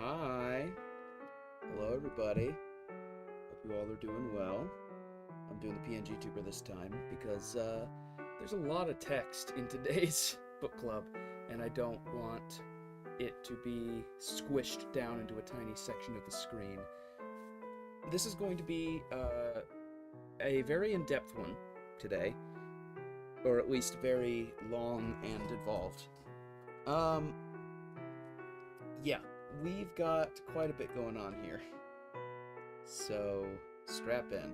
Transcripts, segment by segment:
Hi. Hello, everybody. Hope you all are doing well. I'm doing the PNG tuber this time because there's a lot of text in today's book club, and I don't want it to be squished down into a tiny section of the screen. This is going to be a very in-depth one today, or at least very long and involved. Yeah, we've got quite a bit going on here, so strap in.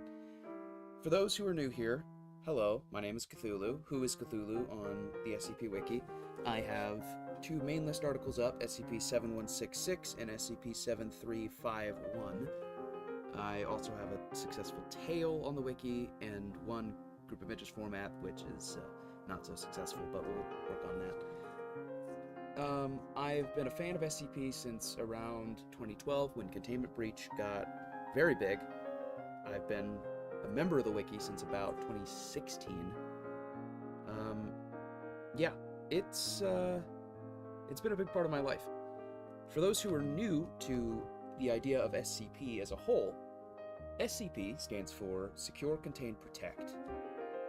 For those who are new here, hello, my name is Cthulhu. Who is Cthulhu on the SCP Wiki? I have two main list articles up, SCP-7166 and SCP-7351. I also have a successful tale on the wiki and one group of images format, which is not so successful, but we'll work on that. I've been a fan of SCP since around 2012 when Containment Breach got very big. I've been a member of the wiki since about 2016. Yeah, it's been a big part of my life. For those who are new to the idea of SCP as a whole, SCP stands for Secure, Contain, Protect,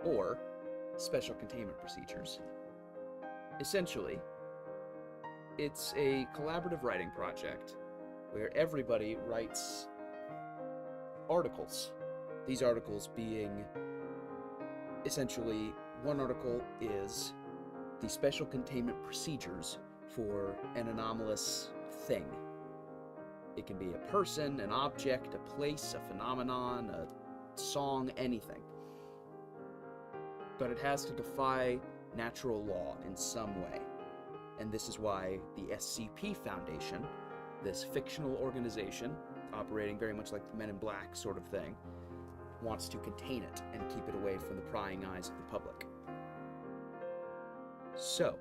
or Special Containment Procedures. Essentially, it's a collaborative writing project where everybody writes articles. These articles being, essentially, one article is the special containment procedures for an anomalous thing. It can be a person, an object, a place, a phenomenon, a song, anything. But it has to defy natural law in some way. And this is why the SCP Foundation, this fictional organization, operating very much like the Men in Black sort of thing, wants to contain it and keep it away from the prying eyes of the public. So,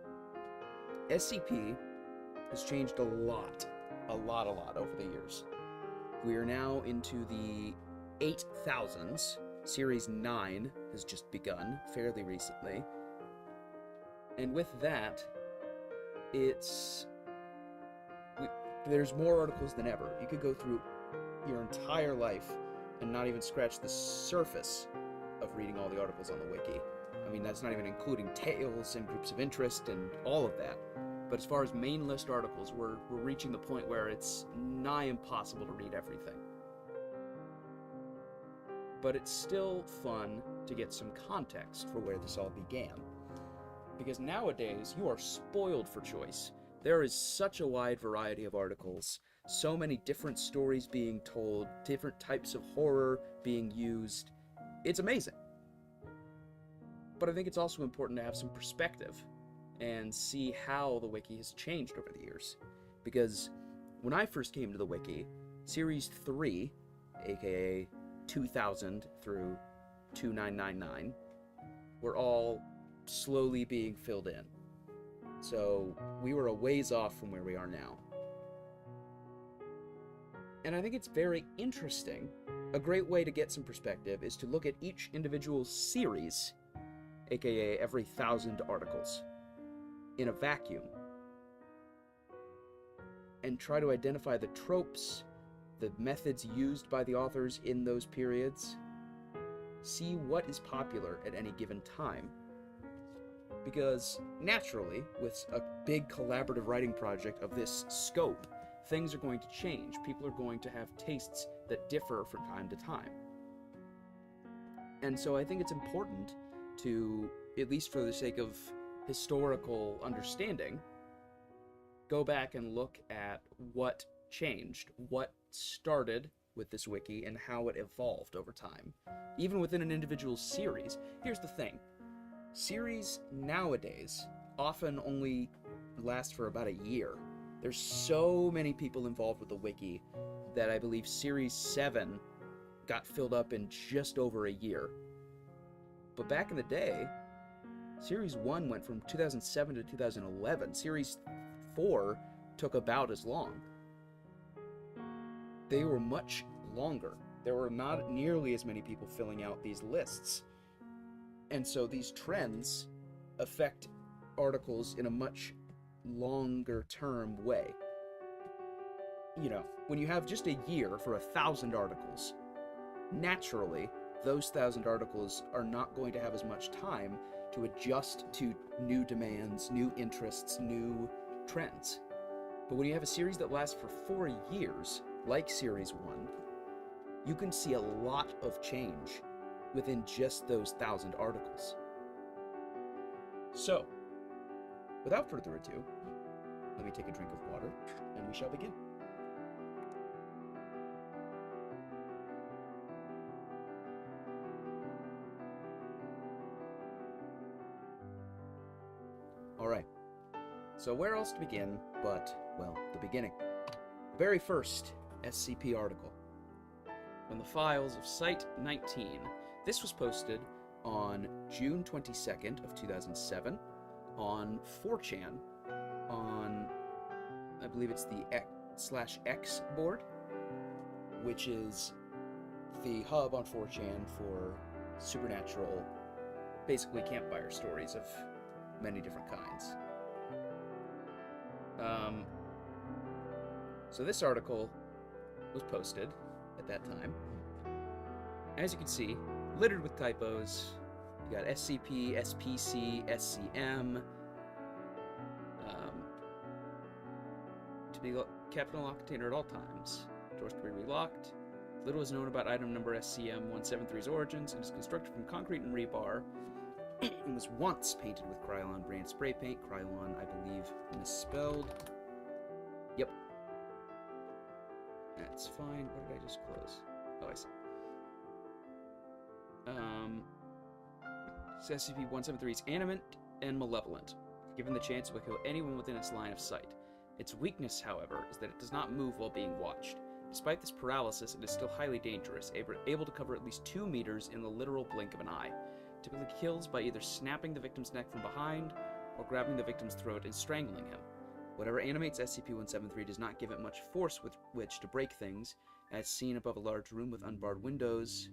SCP has changed a lot over the years. We are now into the 8000s. Series 9 has just begun fairly recently. And with that, there's more articles than ever. You could go through your entire life and not even scratch the surface of reading all the articles on the wiki. I mean, that's not even including tales and groups of interest and all of that. But as far as main list articles, we're reaching the point where it's nigh impossible to read everything. But it's still fun to get some context for where this all began. Because nowadays, you are spoiled for choice. There is such a wide variety of articles, so many different stories being told, different types of horror being used. It's amazing. But I think it's also important to have some perspective and see how the wiki has changed over the years. Because when I first came to the wiki, Series 3, aka 2000 through 2999, were all slowly being filled in. So we were a ways off from where we are now. And I think it's very interesting. A great way to get some perspective is to look at each individual series, aka every 1,000 articles, in a vacuum, and try to identify the tropes, the methods used by the authors in those periods, see what is popular at any given time. Because, naturally, with a big collaborative writing project of this scope, things are going to change. People are going to have tastes that differ from time to time. And so I think it's important to, at least for the sake of historical understanding, go back and look at what changed, what started with this wiki, and how it evolved over time. Even within an individual series. Here's the thing. Series nowadays often only last for about a year. There's so many people involved with the wiki that I believe Series 7 got filled up in just over a year. But back in the day, Series 1 went from 2007 to 2011. Series 4 took about as long. They were much longer. There were not nearly as many people filling out these lists. And so these trends affect articles in a much longer term way. you know, when you have just a year for 1,000 articles, naturally, those 1,000 articles are not going to have as much time to adjust to new demands, new interests, new trends. But when you have a series that lasts for 4 years, like Series 1, you can see a lot of change within just those 1,000 articles. So, without further ado, let me take a drink of water, and we shall begin. Alright, so where else to begin but, well, the beginning. The very first SCP article. From the files of Site-19, this was posted on June 22nd of 2007 on 4chan on, I believe it's the /X board, which is the hub on 4chan for supernatural, basically campfire stories of many different kinds. So this article was posted at that time. As you can see, littered with typos. You got SCP, SPC, SCM. To be kept in a locked container at all times. Doors to be relocked. Little is known about item number SCM-173's origins. It is constructed from concrete and rebar. It was once painted with Krylon brand spray paint. Krylon, I believe, misspelled. Yep. That's fine. What did I just close? Oh, I see. SCP-173 is animate and malevolent. Given the chance, it will kill anyone within its line of sight. Its weakness, however, is that it does not move while being watched. Despite this paralysis, it is still highly dangerous, able to cover at least 2 meters in the literal blink of an eye. Typically kills by either snapping the victim's neck from behind or grabbing the victim's throat and strangling him. Whatever animates SCP-173 does not give it much force with which to break things, as seen above a large room with unbarred windows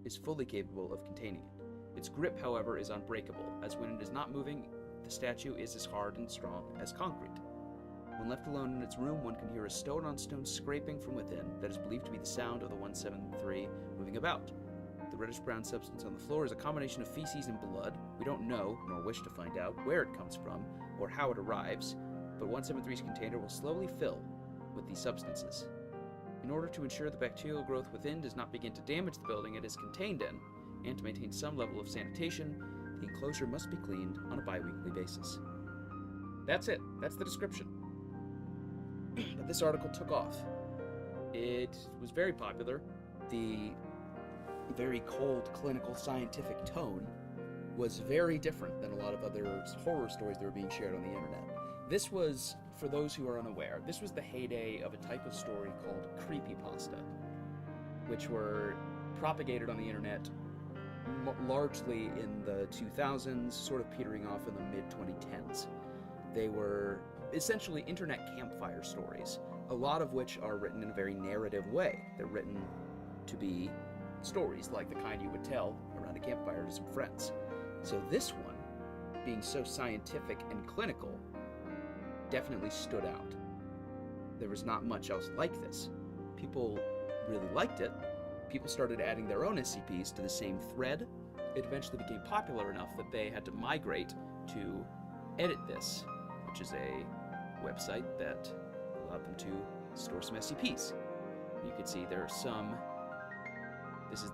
is fully capable of containing it. Its grip, however, is unbreakable, as when it is not moving, the statue is as hard and strong as concrete. When left alone in its room, one can hear a stone-on-stone scraping from within that is believed to be the sound of the 173 moving about. The reddish-brown substance on the floor is a combination of feces and blood. We don't know, nor wish to find out, where it comes from or how it arrives, but 173's container will slowly fill with these substances. In order to ensure the bacterial growth within does not begin to damage the building it is contained in, and to maintain some level of sanitation, the enclosure must be cleaned on a bi-weekly basis. That's it. That's the description. But this article took off. It was very popular. The very cold, clinical, scientific tone was very different than a lot of other horror stories that were being shared on the internet. This was, for those who are unaware, this was the heyday of a type of story called creepypasta, which were propagated on the internet largely in the 2000s, sort of petering off in the mid-2010s. They were essentially internet campfire stories, a lot of which are written in a very narrative way. They're written to be stories like the kind you would tell around a campfire to some friends. So this one, being so scientific and clinical, definitely stood out. There was not much else like this. People really liked it. People started adding their own SCPs to the same thread. It eventually became popular enough that they had to migrate to Edit This, which is a website that allowed them to store some SCPs. You can see there are some. This is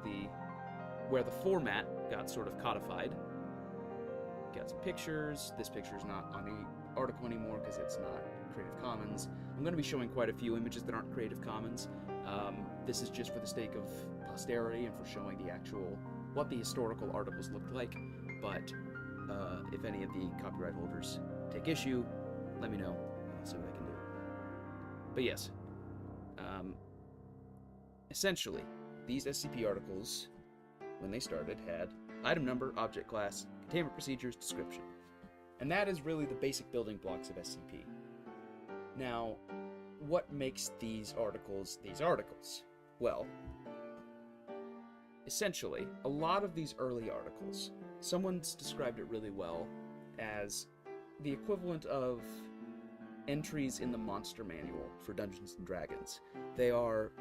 where the format got sort of codified. Got some pictures. This picture is not on the article anymore because it's not Creative Commons. I'm going to be showing quite a few images that aren't Creative Commons. This is just for the sake of posterity and for showing what the historical articles looked like. But if any of the copyright holders take issue, let me know. I'll see what I can do. But yes, essentially, these SCP articles, when they started, had item number, object class, containment procedures, description. And that is really the basic building blocks of SCP. Now, what makes these articles? Well, essentially, a lot of these early articles, someone's described it really well as the equivalent of entries in the monster manual for Dungeons and Dragons. They are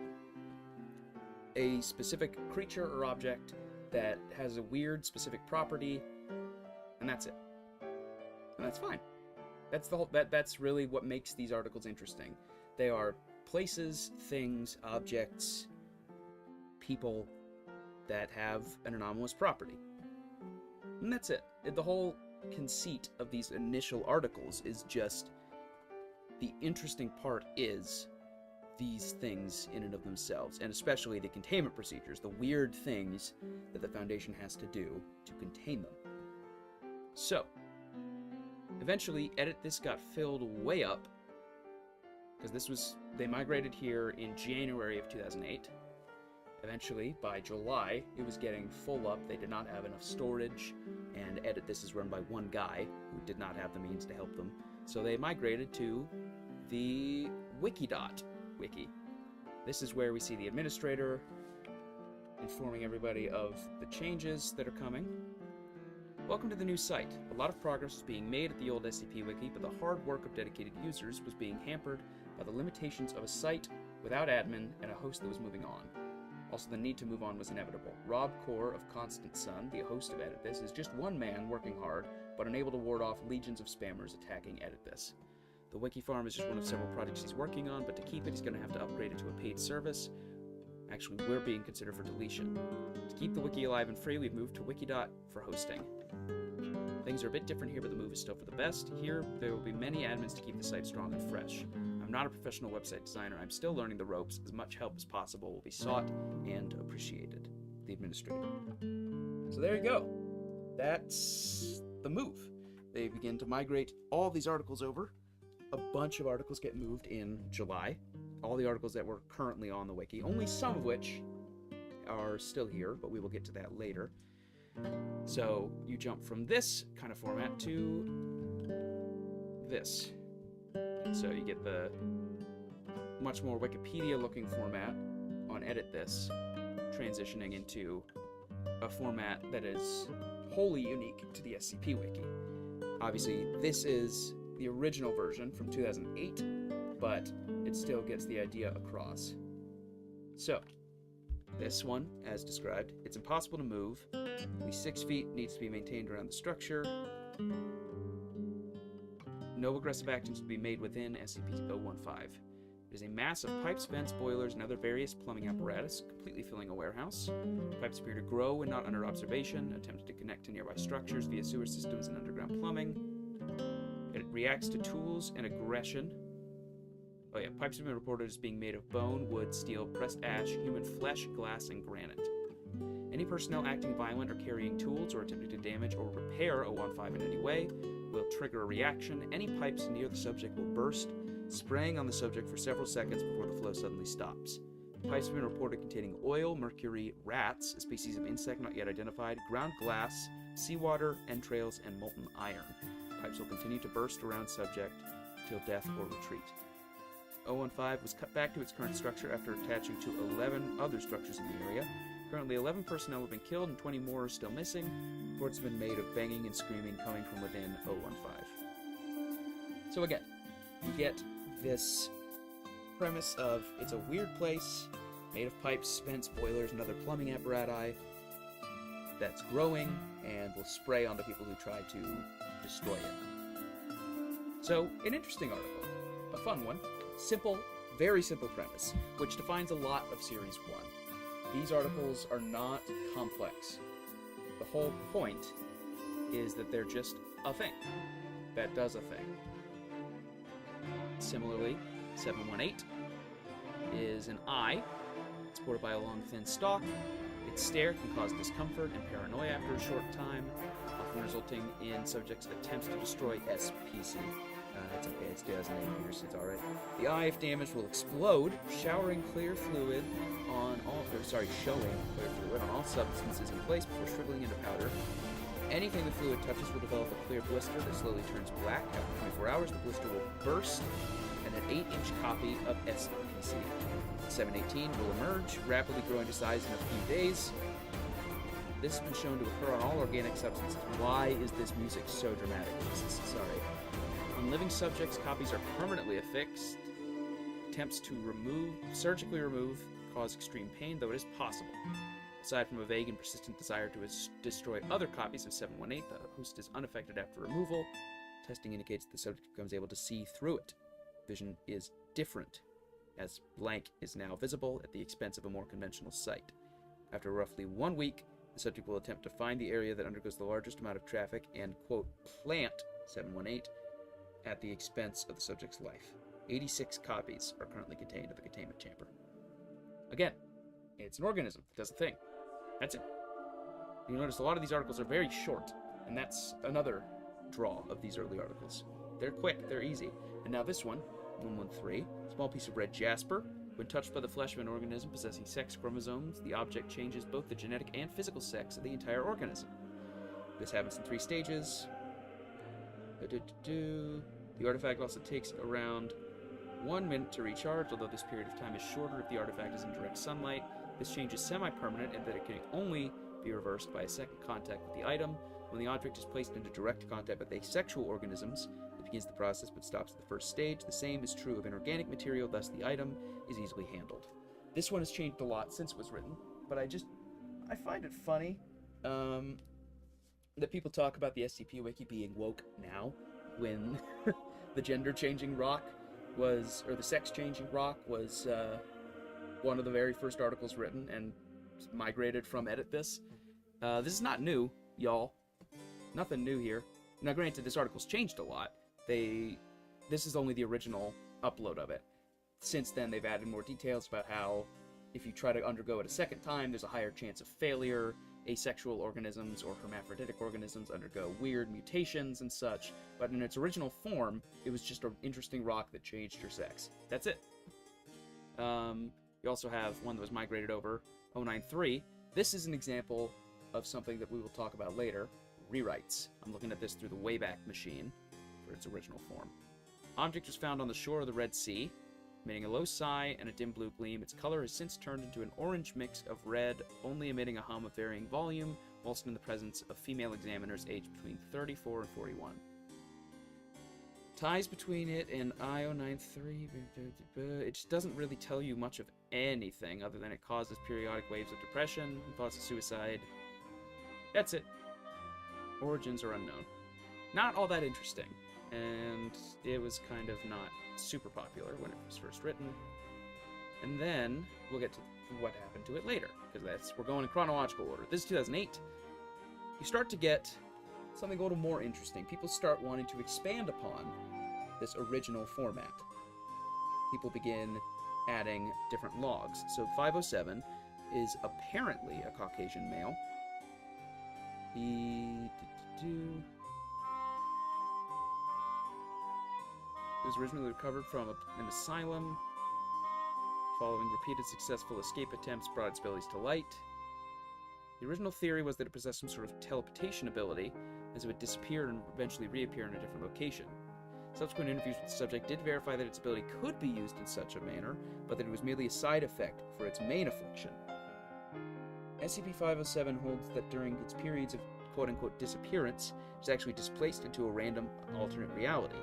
a specific creature or object that has a weird specific property, and that's it. And that's fine. That's really what makes these articles interesting. They are places, things, objects, people that have an anomalous property. And that's it. The whole conceit of these initial articles is just the interesting part is these things in and of themselves, and especially the containment procedures, the weird things that the Foundation has to do to contain them. So, eventually, Edit This got filled way up, because they migrated here in January of 2008. Eventually, by July, it was getting full up. They did not have enough storage, and Edit This is run by one guy who did not have the means to help them. So they migrated to the Wikidot wiki. This is where we see the administrator informing everybody of the changes that are coming. Welcome to the new site. A lot of progress was being made at the old SCP wiki, but the hard work of dedicated users was being hampered by the limitations of a site without admin and a host that was moving on. Also, the need to move on was inevitable. Rob Core of Constant Sun, the host of Edit This, is just one man working hard, but unable to ward off legions of spammers attacking Edit This. The Wiki Farm is just one of several projects he's working on, but to keep it, he's going to have to upgrade it to a paid service. Actually, we're being considered for deletion. To keep the wiki alive and free, we've moved to Wikidot for hosting. Things are a bit different here, but the move is still for the best. Here, there will be many admins to keep the site strong and fresh. I'm not a professional website designer. I'm still learning the ropes. As much help as possible will be sought and appreciated. The administrator. So there you go. That's the move. They begin to migrate all these articles over. A bunch of articles get moved in July. All the articles that were currently on the wiki, only some of which are still here, but we will get to that later. So you jump from this kind of format to this. So you get the much more Wikipedia-looking format on Edit This, transitioning into a format that is wholly unique to the SCP Wiki. Obviously, this is the original version from 2008, but it still gets the idea across. So, this one, as described, it's impossible to move. At least 6 feet needs to be maintained around the structure. No aggressive actions to be made within SCP-015. It is a mass of pipes, vents, boilers, and other various plumbing apparatus, completely filling a warehouse. Pipes appear to grow when not under observation, attempting to connect to nearby structures via sewer systems and underground plumbing. It reacts to tools and aggression. Oh yeah, pipes have been reported as being made of bone, wood, steel, pressed ash, human flesh, glass, and granite. Any personnel acting violent or carrying tools or attempting to damage or repair 015 in any way will trigger a reaction. Any pipes near the subject will burst, spraying on the subject for several seconds before the flow suddenly stops. Pipes have been reported containing oil, mercury, rats, a species of insect not yet identified, ground glass, seawater, entrails, and molten iron. Pipes will continue to burst around subject till death or retreat. 015 was cut back to its current structure after attaching to 11 other structures in the area. Currently, 11 personnel have been killed and 20 more are still missing. Reports have been made of banging and screaming coming from within 015. So again, you get this premise of it's a weird place made of pipes, vents, boilers, and other plumbing apparatus that's growing and will spray onto people who try to destroy it. So, an interesting article. A fun one. Simple, very simple premise, which defines a lot of Series 1. These articles are not complex. The whole point is that they're just a thing that does a thing. Similarly, 718 is an eye, supported by a long, thin stalk. Its stare can cause discomfort and paranoia after a short time, often resulting in subjects' attempts to destroy SPC. It's okay, it's 2008 years, it's alright. The eye, if damaged, will explode, showing clear fluid on all substances in place before shriveling into powder. Anything the fluid touches will develop a clear blister that slowly turns black. After 24 hours, the blister will burst, and an 8-inch copy of SPC. 718 will emerge, rapidly growing to size in a few days. This has been shown to occur on all organic substances. Why is this music so dramatic? Sorry. On In living subjects, copies are permanently affixed. Attempts to surgically remove, cause extreme pain, though it is possible. Aside from a vague and persistent desire to destroy other copies of 718, the host is unaffected after removal. Testing indicates the subject becomes able to see through it. Vision is different, as blank is now visible at the expense of a more conventional sight. After roughly 1 week, the subject will attempt to find the area that undergoes the largest amount of traffic and, quote, plant 718 at the expense of the subject's life. 86 copies are currently contained in the containment chamber. Again, it's an organism. It does a thing. That's it. You notice a lot of these articles are very short, and that's another draw of these early articles. They're quick, they're easy. And now this one, 113, small piece of red jasper. When touched by the flesh of an organism possessing sex chromosomes, the object changes both the genetic and physical sex of the entire organism. This happens in 3 stages. The artifact also takes around 1 minute to recharge, although this period of time is shorter if the artifact is in direct sunlight. This change is semi-permanent in that it can only be reversed by a second contact with the item. When the object is placed into direct contact with asexual organisms, it begins the process but stops at the first stage. The same is true of inorganic material, thus the item is easily handled. This one has changed a lot since it was written, but I find it funny that people talk about the SCP Wiki being woke now, when the gender-changing rock was, or the sex-changing rock was one of the very first articles written and migrated from Edit This. This is not new, y'all. Nothing new here. Now, granted, this article's changed a lot. This is only the original upload of it. Since then, they've added more details about how if you try to undergo it a second time, there's a higher chance of failure. Asexual organisms or hermaphroditic organisms undergo weird mutations and such, but in its original form, it was just an interesting rock that changed your sex. That's it. You also have one that was migrated over, 093. This is an example of something that we will talk about later, rewrites. I'm looking at this through the Wayback Machine for its original form. Object was found on the shore of the Red Sea, emitting a low sigh and a dim blue gleam. Its color has since turned into an orange mix of red, only emitting a hum of varying volume, whilst in the presence of female examiners aged between 34 and 41. Ties between it and IO93, it just doesn't really tell you much of anything other than it causes periodic waves of depression, thoughts of suicide. That's it. Origins are unknown. Not all that interesting, and it was kind of not super popular when it was first written. And then we'll get to what happened to it later, because we're going in chronological order. This is 2008. You start to get something a little more interesting. People start wanting to expand upon this original format. People begin adding different logs. So 507 is apparently a Caucasian male. He was originally recovered from an asylum. Following repeated successful escape attempts, brought its abilities to light. The original theory was that it possessed some sort of teleportation ability, as it would disappear and eventually reappear in a different location. Subsequent interviews with the subject did verify that its ability could be used in such a manner, but that it was merely a side effect for its main affliction. SCP-507 holds that during its periods of quote-unquote disappearance, it is actually displaced into a random alternate reality.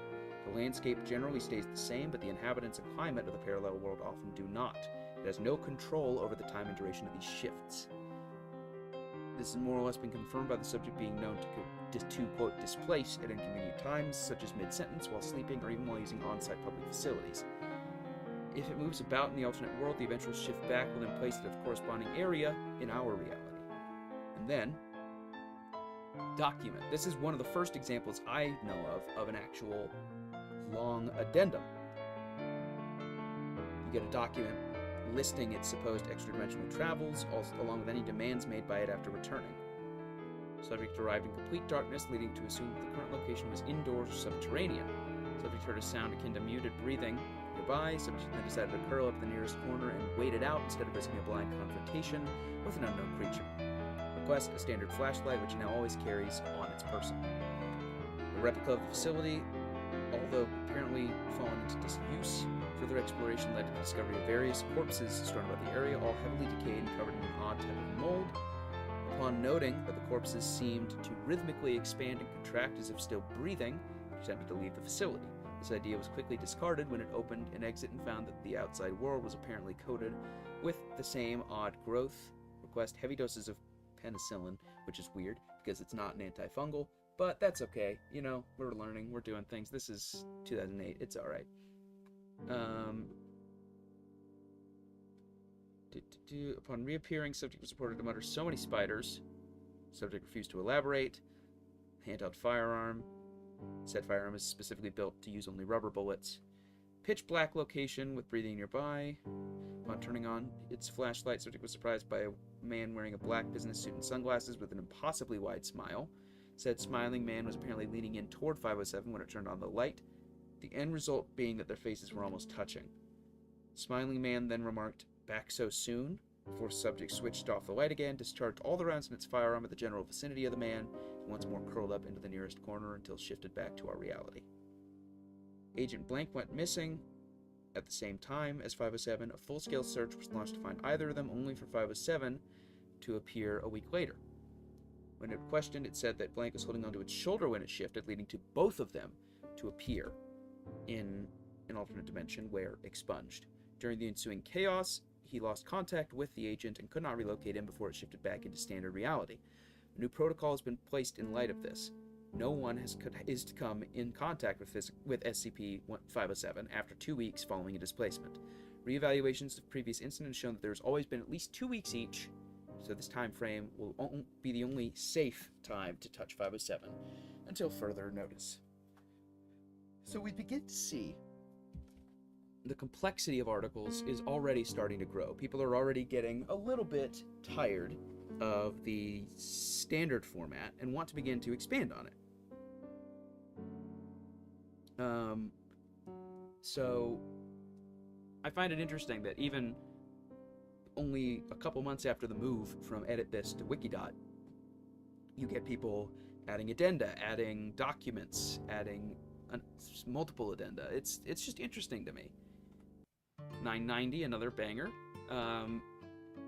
The landscape generally stays the same, but the inhabitants and climate of the parallel world often do not. It has no control over the time and duration of these shifts. This has more or less been confirmed by the subject being known to quote, displace at inconvenient times, such as mid-sentence, while sleeping, or even while using on-site public facilities. If it moves about in the alternate world, the eventual shift back will then place it at the corresponding area in our reality. And then, document. This is one of the first examples I know of an actual long addendum. You get a document listing its supposed extra-dimensional travels, along with any demands made by it after returning. Subject arrived in complete darkness, leading to assume that the current location was indoors or subterranean. Subject heard a sound akin to muted breathing nearby. Subject then decided to curl up in the nearest corner and wait it out instead of risking a blind confrontation with an unknown creature. Request a standard flashlight, which he now always carries on its person. The replica of the facility, although apparently fallen into disuse, further exploration led to the discovery of various corpses strewn about the area, all heavily decayed and covered in an odd type of mold. Upon noting that the corpses seemed to rhythmically expand and contract as if still breathing, attempted to leave the facility. This idea was quickly discarded when it opened an exit and found that the outside world was apparently coated with the same odd growth. Request heavy doses of penicillin, which is weird because it's not an antifungal, but that's okay. You know, we're learning, we're doing things. This is 2008. It's all right. Upon reappearing, subject was reported to mutter so many spiders. Subject refused to elaborate. Handheld firearm. Said firearm is specifically built to use only rubber bullets. Pitch black location with breathing nearby. Upon turning on its flashlight, subject was surprised by a man wearing a black business suit and sunglasses with an impossibly wide smile. Said smiling man was apparently leaning in toward 507 when it turned on the light, the end result being that their faces were almost touching. Smiling man then remarked, "Back so soon?" before subject switched off the light again, discharged all the rounds in its firearm at the general vicinity of the man, and once more curled up into the nearest corner until shifted back to our reality. Agent Blank went missing at the same time as 507. A full-scale search was launched to find either of them, only for 507 to appear a week later. When it questioned, it said that Blank was holding onto its shoulder when it shifted, leading to both of them to appear in an alternate dimension where expunged. During the ensuing chaos, he lost contact with the agent and could not relocate him before it shifted back into standard reality. A new protocol has been placed in light of this. No one is to come in contact with SCP-507 after 2 weeks following a displacement. Reevaluations of previous incidents shown that there's always been at least 2 weeks each, so this time frame will be the only safe time to touch 507 until further notice. So we begin to see the complexity of articles is already starting to grow. People are already getting a little bit tired of the standard format and want to begin to expand on it. So I find it interesting that even only a couple months after the move from Edit This to Wikidot, you get people adding addenda, adding documents, adding multiple addenda. It's just interesting to me. 990, another banger.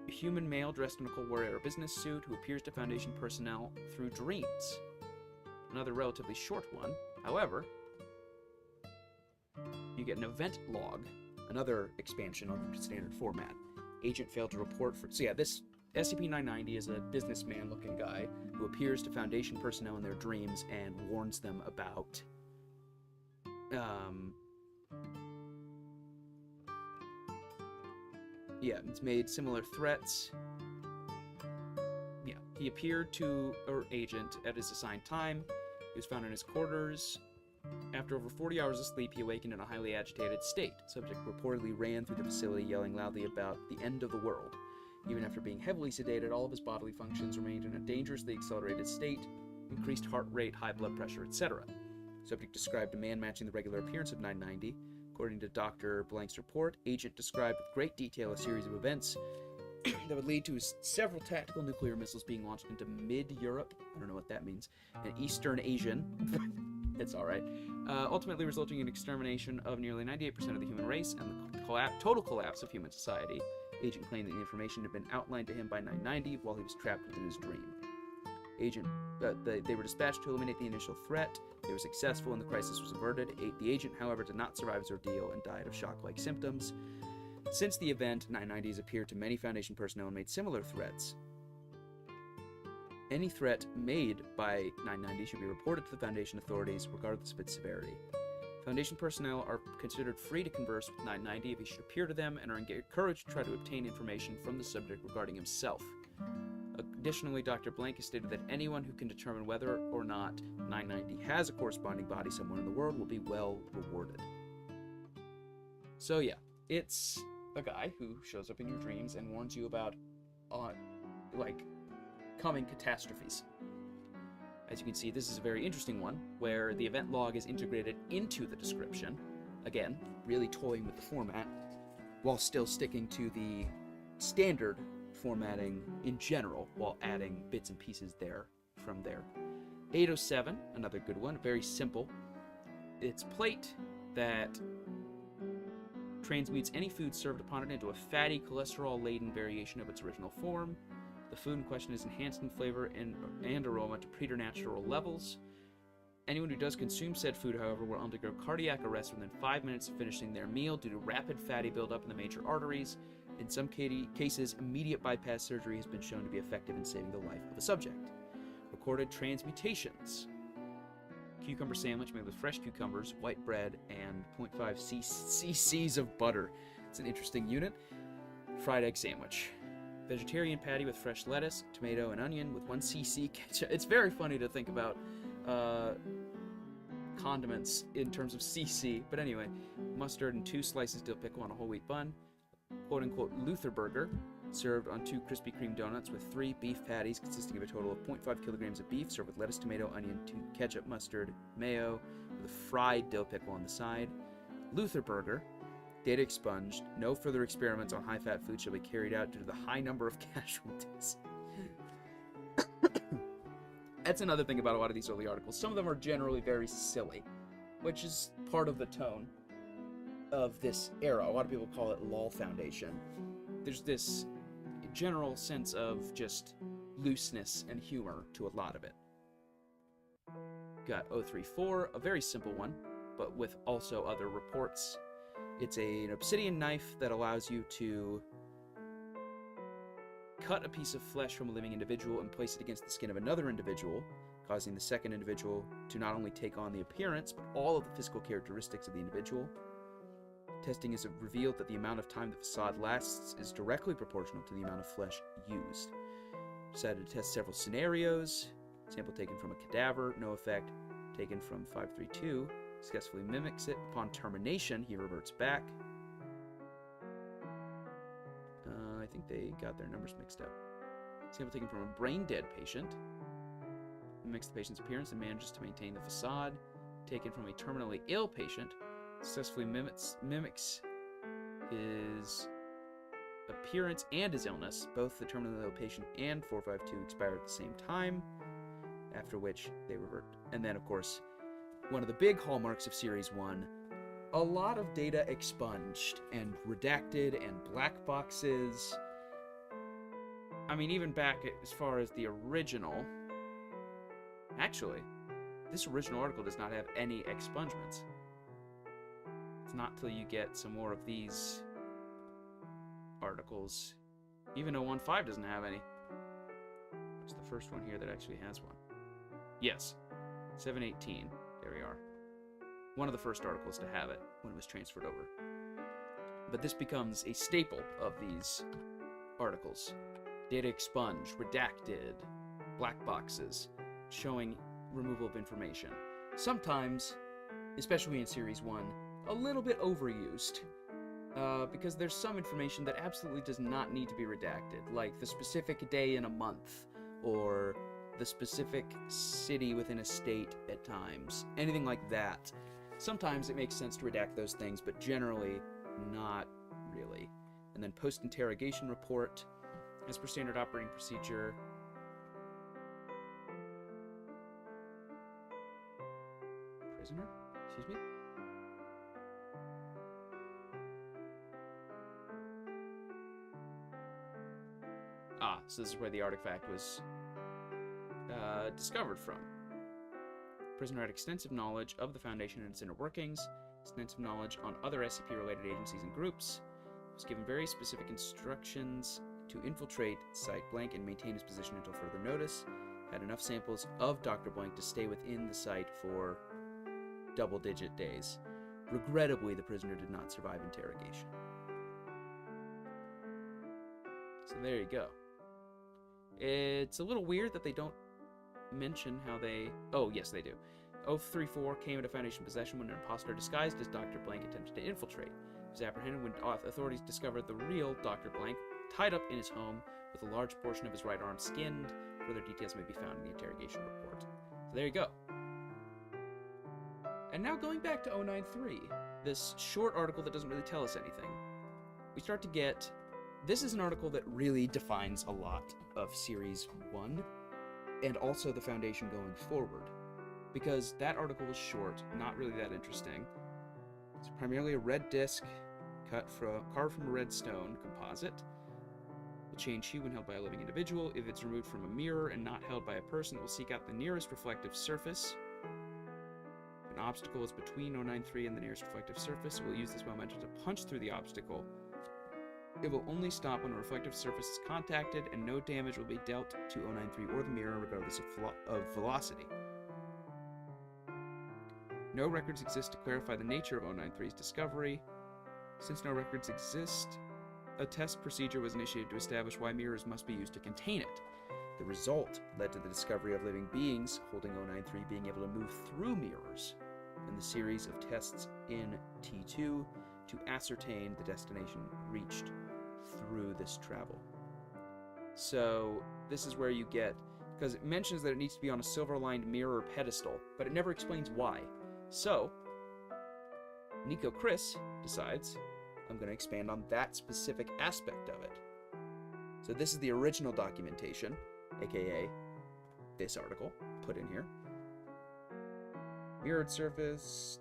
Human male dressed in a Cold War era business suit who appears to Foundation personnel through dreams. Another relatively short one. However, you get an event log, another expansion of the standard format. Agent failed to report for... So yeah, this SCP-990 is a businessman-looking guy who appears to Foundation personnel in their dreams and warns them about... Yeah, it's made similar threats. Yeah, he appeared to our agent at his assigned time. He was found in his quarters. After over 40 hours of sleep, he awakened in a highly agitated state. Subject reportedly ran through the facility, yelling loudly about the end of the world. Even after being heavily sedated, all of his bodily functions remained in a dangerously accelerated state, increased heart rate, high blood pressure, etc. Subject described a man matching the regular appearance of 990. According to Dr. Blank's report, Agent described with great detail a series of events that would lead to several tactical nuclear missiles being launched into mid-Europe, I don't know what that means, and Eastern Asian, it's alright, ultimately resulting in extermination of nearly 98% of the human race and the total collapse of human society. Agent claimed that the information had been outlined to him by 990 while he was trapped within his dream. They were dispatched to eliminate the initial threat. They were successful and the crisis was averted. The agent, however, did not survive his ordeal and died of shock-like symptoms. Since the event, 990 has appeared to many Foundation personnel and made similar threats. Any threat made by 990 should be reported to the Foundation authorities, regardless of its severity. Foundation personnel are considered free to converse with 990 if he should appear to them, and are encouraged to try to obtain information from the subject regarding himself. Additionally, Dr. Blank has stated that anyone who can determine whether or not 990 has a corresponding body somewhere in the world will be well rewarded. So yeah, it's a guy who shows up in your dreams and warns you about, coming catastrophes. As you can see, this is a very interesting one, where the event log is integrated into the description. Again, really toying with the format, while still sticking to the standard formatting in general, while adding bits and pieces there from there. 807, another good one, very simple. It's plate that transmutes any food served upon it into a fatty, cholesterol-laden variation of its original form. The food in question is enhanced in flavor and aroma to preternatural levels. Anyone who does consume said food, however, will undergo cardiac arrest within 5 minutes of finishing their meal due to rapid fatty buildup in the major arteries. In some cases, immediate bypass surgery has been shown to be effective in saving the life of a subject. Recorded transmutations. Cucumber sandwich made with fresh cucumbers, white bread, and 0.5 cc's of butter. It's an interesting unit. Fried egg sandwich. Vegetarian patty with fresh lettuce, tomato, and onion with 1 cc ketchup. It's very funny to think about condiments in terms of cc, but anyway, mustard and 2 slices dill pickle on a whole wheat bun. Quote-unquote Luther burger, served on 2 Krispy Kreme donuts with 3 beef patties consisting of a total of 0.5 kilograms of beef, served with lettuce, tomato, onion, ketchup, mustard, mayo, with a fried dill pickle on the side. Luther burger, data expunged. No further experiments on high-fat food shall be carried out due to the high number of casualties. That's another thing about a lot of these early articles. Some of them are generally very silly, which is part of the tone of this era. A lot of people call it LOL Foundation. There's this general sense of just looseness and humor to a lot of it. Got 034, a very simple one, but with also other reports. It's an obsidian knife that allows you to cut a piece of flesh from a living individual and place it against the skin of another individual, causing the second individual to not only take on the appearance, but all of the physical characteristics of the individual. Testing has revealed that the amount of time the facade lasts is directly proportional to the amount of flesh used. Decided to test several scenarios. Sample taken from a cadaver, no effect. Taken from 532, successfully mimics it. Upon termination, he reverts back. I think they got their numbers mixed up. Sample taken from a brain-dead patient. Mimics the patient's appearance and manages to maintain the facade. Taken from a terminally ill patient. Successfully mimics his appearance and his illness. Both the terminally ill patient and 452 expire at the same time, after which they revert. And then, of course, one of the big hallmarks of Series 1, a lot of data expunged and redacted and black boxes. I mean, even back as far as the original. Actually, this original article does not have any expungements. It's not till you get some more of these articles. Even 015 doesn't have any. It's the first one here that actually has one. Yes, 718. There we are. One of the first articles to have it when it was transferred over. But this becomes a staple of these articles. Data expunged, redacted, black boxes, showing removal of information. Sometimes, especially in Series 1, a little bit overused. Because there's some information that absolutely does not need to be redacted, like the specific day in a month, or the specific city within a state at times. Anything like that. Sometimes it makes sense to redact those things, but generally not really. And then post-interrogation report, as per standard operating procedure. Prisoner? Excuse me? So this is where the artifact was discovered from. Prisoner had extensive knowledge of the Foundation and its inner workings, extensive knowledge on other SCP-related agencies and groups, was given very specific instructions to infiltrate Site Blank and maintain his position until further notice, had enough samples of Dr. Blank to stay within the site for double-digit days. Regrettably, the prisoner did not survive interrogation. So there you go. It's a little weird that they don't mention how they... Oh, yes, they do. 034 came into Foundation possession when an imposter disguised as Dr. Blank attempted to infiltrate. He was apprehended when authorities discovered the real Dr. Blank tied up in his home with a large portion of his right arm skinned. Further details may be found in the interrogation report. So there you go. And now going back to 093, this short article that doesn't really tell us anything, we start to get... This is an article that really defines a lot of Series 1, and also the Foundation going forward. Because that article was short, not really that interesting. It's primarily a red disc, carved from a red stone composite. Will change hue when held by a living individual. If it's removed from a mirror and not held by a person, it will seek out the nearest reflective surface. An obstacle is between 093 and the nearest reflective surface. We'll use this momentum to punch through the obstacle. It will only stop when a reflective surface is contacted, and no damage will be dealt to 093 or the mirror regardless of velocity. No records exist to clarify the nature of 093's discovery. Since no records exist, a test procedure was initiated to establish why mirrors must be used to contain it. The result led to the discovery of living beings holding 093 being able to move through mirrors, and the series of tests in T2 to ascertain the destination reached through this travel. So this is where you get, because it mentions that it needs to be on a silver-lined mirror pedestal, but it never explains why. So Nico Chris decides, I'm going to expand on that specific aspect of it. So this is the original documentation, aka this article, put in here. Mirrored surface,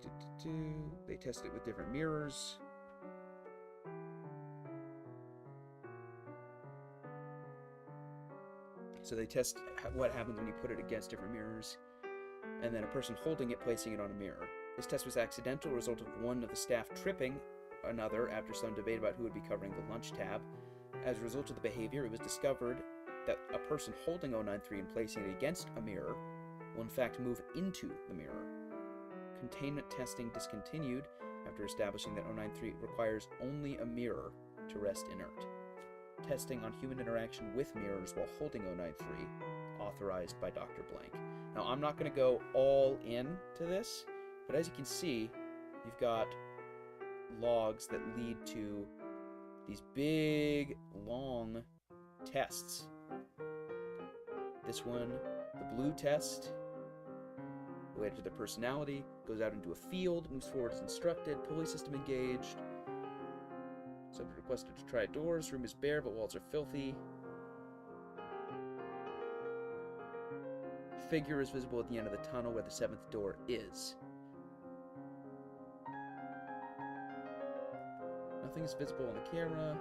they test it with different mirrors. So they test what happens when you put it against different mirrors, and then a person holding it placing it on a mirror. This test was accidental, a result of one of the staff tripping another after some debate about who would be covering the lunch tab. As a result of the behavior, it was discovered that a person holding 093 and placing it against a mirror will in fact move into the mirror. Containment testing discontinued after establishing that 093 requires only a mirror to rest inert. Testing on human interaction with mirrors while holding 093, authorized by Dr. Blank. Now, I'm not going to go all in to this, but as you can see, you've got logs that lead to these big, long tests. This one, the blue test, related to their personality, goes out into a field, moves forward as instructed, pulley system engaged. Subject requested to try doors, room is bare but walls are filthy. Figure is visible at the end of the tunnel where the 7th door is. Nothing is visible on the camera.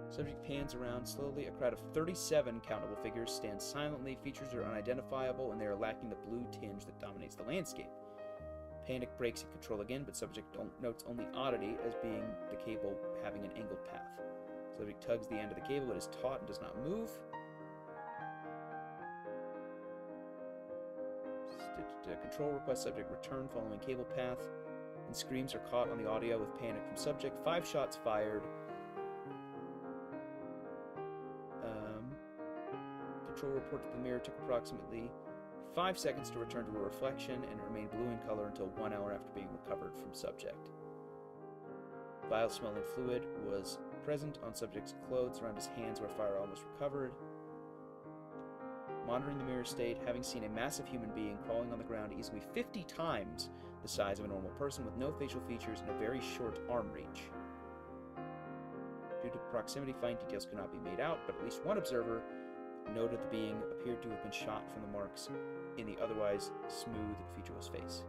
Subject pans around slowly. A crowd of 37 countable figures stand silently. Features are unidentifiable, and they are lacking the blue tinge that dominates the landscape. Panic breaks in control again, but subject notes only oddity as being the cable having an angled path. Subject tugs the end of the cable. It is taut and does not move. Control request subject return following cable path, and screams are caught on the audio with panic from subject. 5 shots fired. Control report that the mirror took approximately 5 seconds to return to a reflection and remain blue in color until 1 hour after being recovered from subject. Vile smelling fluid was present on subject's clothes around his hands where firearm was recovered. Monitoring the mirror state, having seen a massive human being crawling on the ground easily 50 times the size of a normal person with no facial features and a very short arm reach. Due to proximity, fine details could not be made out, but at least one observer noted the being appeared to have been shot from the marks in the otherwise smooth, featureless face.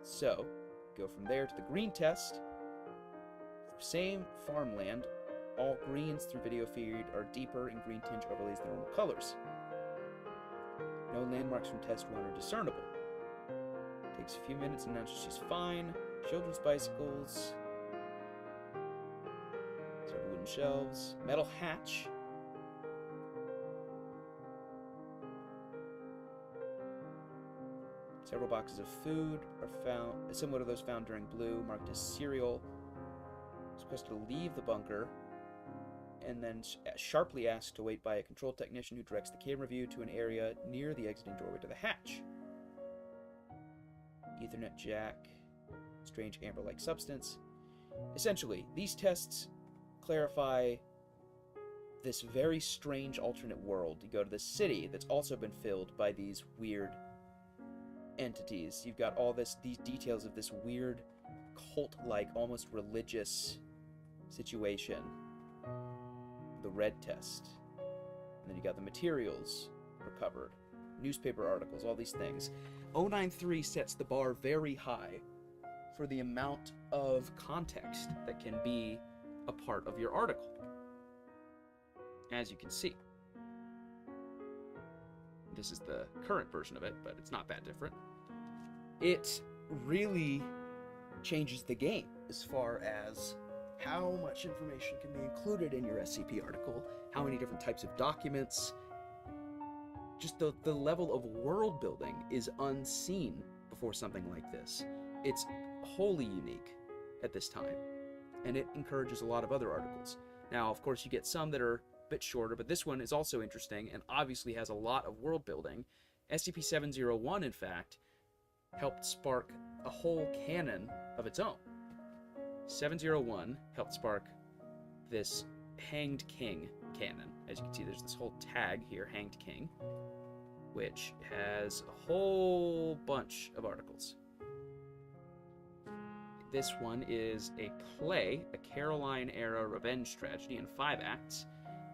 So, go from there to the green test. Same farmland. All greens through video feed are deeper and green tinge overlays the normal colors. No landmarks from test 1 are discernible. Takes a few minutes and announces she's fine. Children's bicycles. Several wooden shelves. Metal hatch. Several boxes of food are found, similar to those found during Blue, marked as cereal. Supposed to leave the bunker, and then sharply asked to wait by a control technician who directs the camera view to an area near the exiting doorway to the hatch. Ethernet jack, strange amber-like substance. Essentially, these tests clarify this very strange alternate world. You go to this city that's also been filled by these weird entities. You've got all these details of this weird cult-like, almost religious situation. The red test. And then you got the materials recovered. Newspaper articles, all these things. 093 sets the bar very high for the amount of context that can be a part of your article. As you can see. This is the current version of it, but it's not that different. It really changes the game as far as how much information can be included in your SCP article, how many different types of documents. Just the level of world building is unseen before something like this. It's wholly unique at this time, and it encourages a lot of other articles. Now, of course, you get some that are a bit shorter, but this one is also interesting and obviously has a lot of world building. SCP-701, in fact, helped spark a whole canon of its own. 701 helped spark this Hanged King canon. As you can see, there's this whole tag here, Hanged King, which has a whole bunch of articles. This one is a play, a Caroline-era revenge tragedy in 5 acts.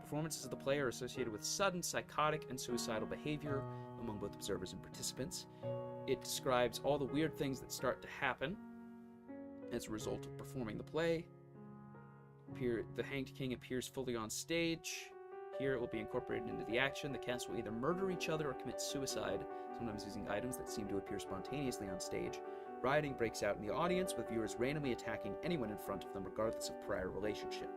Performances of the play are associated with sudden psychotic and suicidal behavior among both observers and participants. It describes all the weird things that start to happen as a result of performing the play. The Hanged King appears fully on stage. Here it will be incorporated into the action. The cast will either murder each other or commit suicide, sometimes using items that seem to appear spontaneously on stage. Rioting breaks out in the audience, with viewers randomly attacking anyone in front of them, regardless of prior relationship.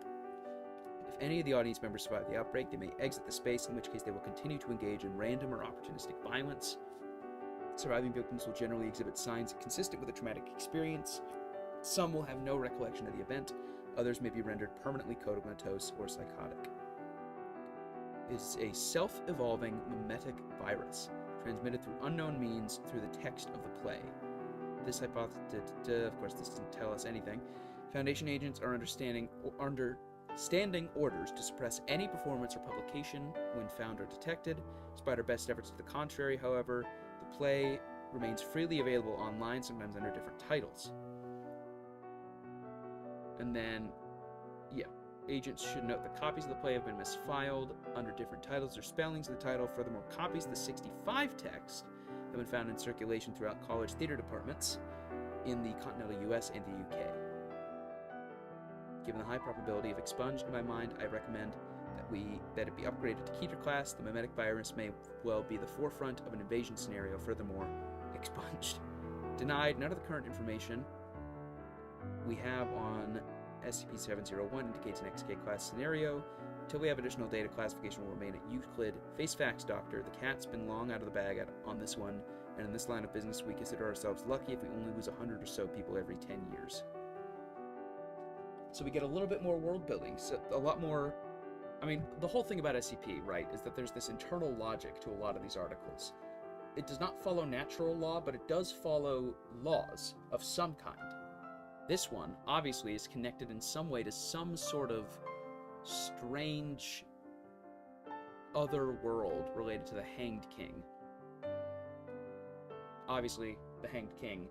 If any of the audience members survive the outbreak, they may exit the space, in which case they will continue to engage in random or opportunistic violence. Surviving victims will generally exhibit signs consistent with a traumatic experience. Some will have no recollection of the event. Others may be rendered permanently comatose or psychotic. It is a self-evolving mimetic virus, transmitted through unknown means through the text of the play. This hypothesis, of course, this doesn't tell us anything. Foundation agents are under standing orders to suppress any performance or publication when found or detected. Despite our best efforts to the contrary, however, the play remains freely available online, sometimes under different titles. And then, yeah, agents should note that copies of the play have been misfiled under different titles or spellings of the title. Furthermore, copies of the 65 text have been found in circulation throughout college theater departments in the continental US and the UK. Given the high probability of expunged in my mind, I recommend that it be upgraded to Keter class. The mimetic virus may well be the forefront of an invasion scenario. Furthermore, expunged. Denied. None of the current information we have on SCP-701 indicates an XK class scenario. Until we have additional data, classification will remain at Euclid. Face facts, Doctor. The cat's been long out of the bag on this one, and in this line of business, we consider ourselves lucky if we only lose 100 or so people every 10 years. So we get a little bit more world building, so a lot more. I mean, the whole thing about SCP, right, is that there's this internal logic to a lot of these articles. It does not follow natural law, but it does follow laws of some kind. This one, obviously, is connected in some way to some sort of strange other world related to the Hanged King. Obviously, the Hanged King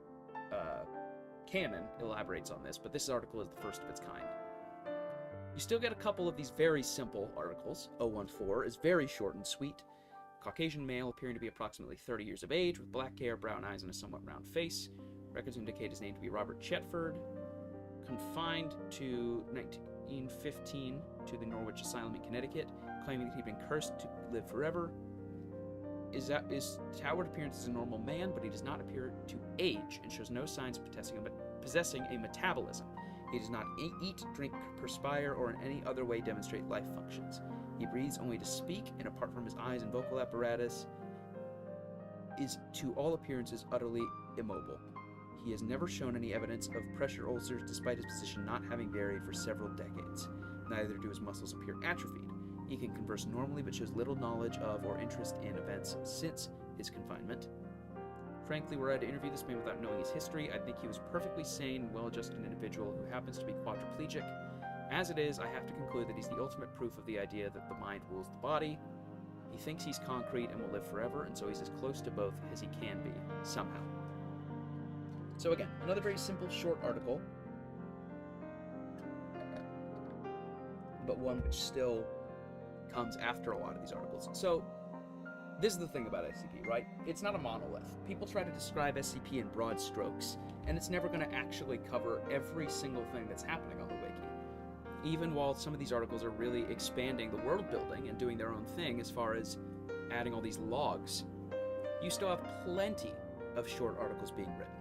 canon elaborates on this, but this article is the first of its kind. You still get a couple of these very simple articles. 014 is very short and sweet. Caucasian male appearing to be approximately 30 years of age, with black hair, brown eyes, and a somewhat round face. Records indicate his name to be Robert Chetford. Confined to 1915 to the Norwich Asylum in Connecticut, claiming that he'd been cursed to live forever. His outward appearance is a normal man, but he does not appear to age and shows no signs of possessing a metabolism. He does not eat, drink, perspire, or in any other way demonstrate life functions. He breathes only to speak, and apart from his eyes and vocal apparatus, is to all appearances utterly immobile. He has never shown any evidence of pressure ulcers, despite his position not having varied for several decades. Neither do his muscles appear atrophied. He can converse normally, but shows little knowledge of or interest in events since his confinement. Frankly, were I to interview this man without knowing his history, I'd think he was a perfectly sane, well-adjusted individual who happens to be quadriplegic. As it is, I have to conclude that he's the ultimate proof of the idea that the mind rules the body. He thinks he's concrete and will live forever, and so he's as close to both as he can be, somehow. So again, another very simple, short article, but one which still comes after a lot of these articles. So, this is the thing about SCP, right? It's not a monolith. People try to describe SCP in broad strokes, and it's never going to actually cover every single thing that's happening on the wiki. Even while some of these articles are really expanding the world building and doing their own thing as far as adding all these logs, you still have plenty of short articles being written.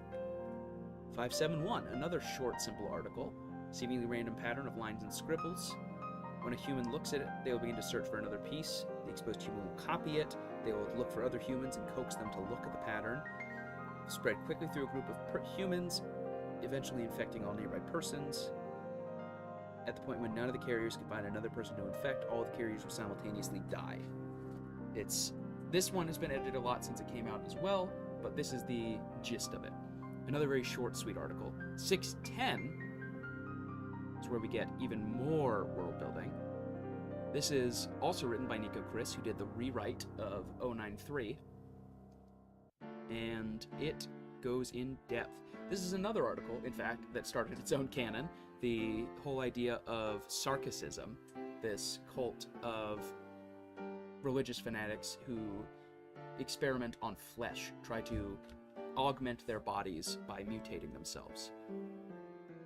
571, another short, simple article, seemingly random pattern of lines and scribbles. When a human looks at it, they will begin to search for another piece. The exposed human will copy it. They will look for other humans and coax them to look at the pattern. Spread quickly through a group of humans, eventually infecting all nearby persons. At the point when none of the carriers can find another person to infect, all the carriers will simultaneously die. This one has been edited a lot since it came out as well, but this is the gist of it. Another very short, sweet article. 610 is where we get even more world building. This is also written by Nico Chris, who did the rewrite of 093, and it goes in depth. This is another article, in fact, that started its own canon. The whole idea of Sarkicism, this cult of religious fanatics who experiment on flesh, try to augment their bodies by mutating themselves.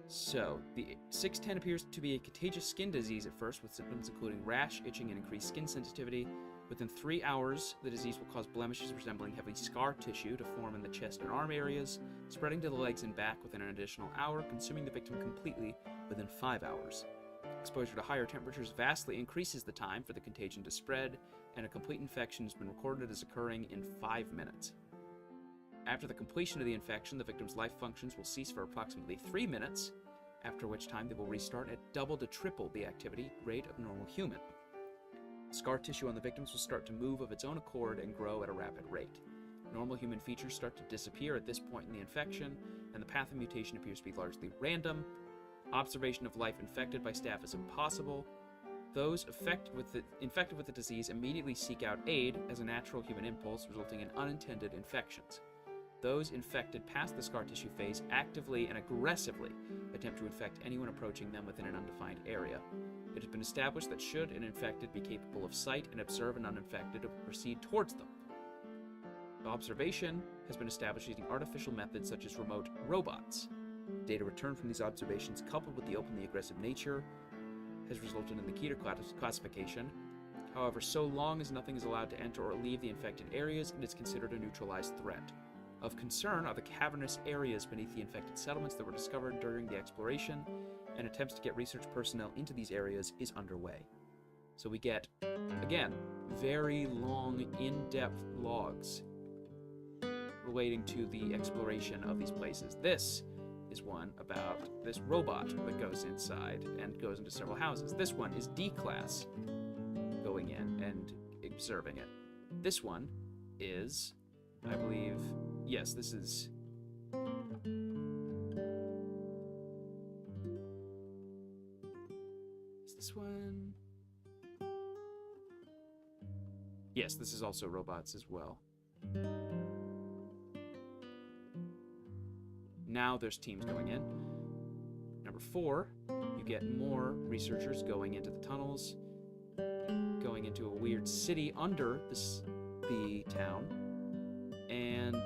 So, the 610 appears to be a contagious skin disease at first, with symptoms including rash, itching, and increased skin sensitivity. Within 3 hours, the disease will cause blemishes resembling heavy scar tissue to form in the chest and arm areas, spreading to the legs and back within an additional hour, consuming the victim completely within 5 hours. Exposure to higher temperatures vastly increases the time for the contagion to spread, and a complete infection has been recorded as occurring in 5 minutes. After the completion of the infection, the victim's life functions will cease for approximately 3 minutes, after which time they will restart at double to triple the activity rate of normal human. Scar tissue on the victims will start to move of its own accord and grow at a rapid rate. Normal human features start to disappear at this point in the infection, and the path of mutation appears to be largely random. Observation of life infected by staph is impossible. Those infected with the disease immediately seek out aid as a natural human impulse, resulting in unintended infections. Those infected past the scar tissue phase actively and aggressively attempt to infect anyone approaching them within an undefined area. It has been established that should an infected be capable of sight and observe an uninfected, it will proceed towards them. Observation has been established using artificial methods such as remote robots. Data returned from these observations, coupled with the openly aggressive nature, has resulted in the Keter classification. However, so long as nothing is allowed to enter or leave the infected areas, it is considered a neutralized threat. Of concern are the cavernous areas beneath the infected settlements that were discovered during the exploration, and attempts to get research personnel into these areas is underway. So we get, again, very long, in-depth logs relating to the exploration of these places. This is one about this robot that goes inside and goes into several houses. This one is D-Class going in and observing it. This one is, I believe, yes, this is... Is this one? Yes, this is also robots as well. Now there's teams going in. Number 4, you get more researchers going into the tunnels, going into a weird city under the town, and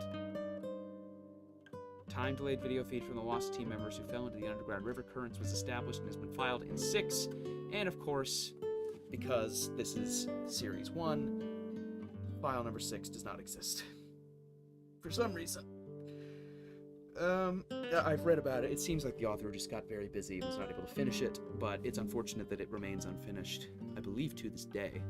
time-delayed video feed from the lost team members who fell into the underground river currents was established and has been filed in 6. And of course, because this is Series 1, file number 6 does not exist. For some reason. I've read about it. It seems like the author just got very busy and was not able to finish it, but it's unfortunate that it remains unfinished, I believe, to this day.